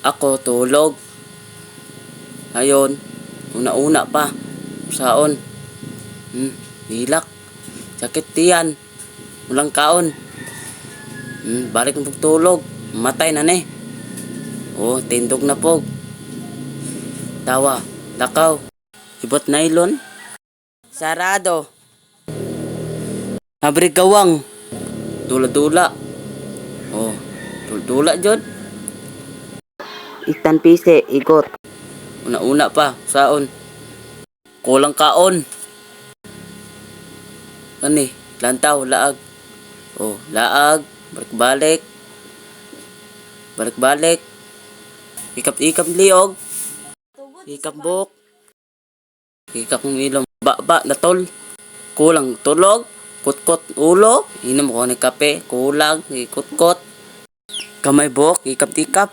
Ako tulog. Ayon, una-una pa. Saon? Hilak. Sakit tiyan. Walang kaon. Balik mo tulog. Matay na ni. Oh, tindog na pog. Tawa. Lakaw. Ibot nylon. Sarado. Abri gawang. Dula-dula. Oh, dula-dula jod. Itan pise, ikot. Una-una pa, saon? Kulang kaon. Ani, lantaw, laag. Oh, laag. Balik-balik. Balik-balik. Ikap-ikap liog. Ikap buk. Ikap ng ilong. Ba, natol. Kulang tulog. Kutkot ulo. Inom ko ni kape. Kulang. Ikutkot. Kamay buk. Ikap-ikap.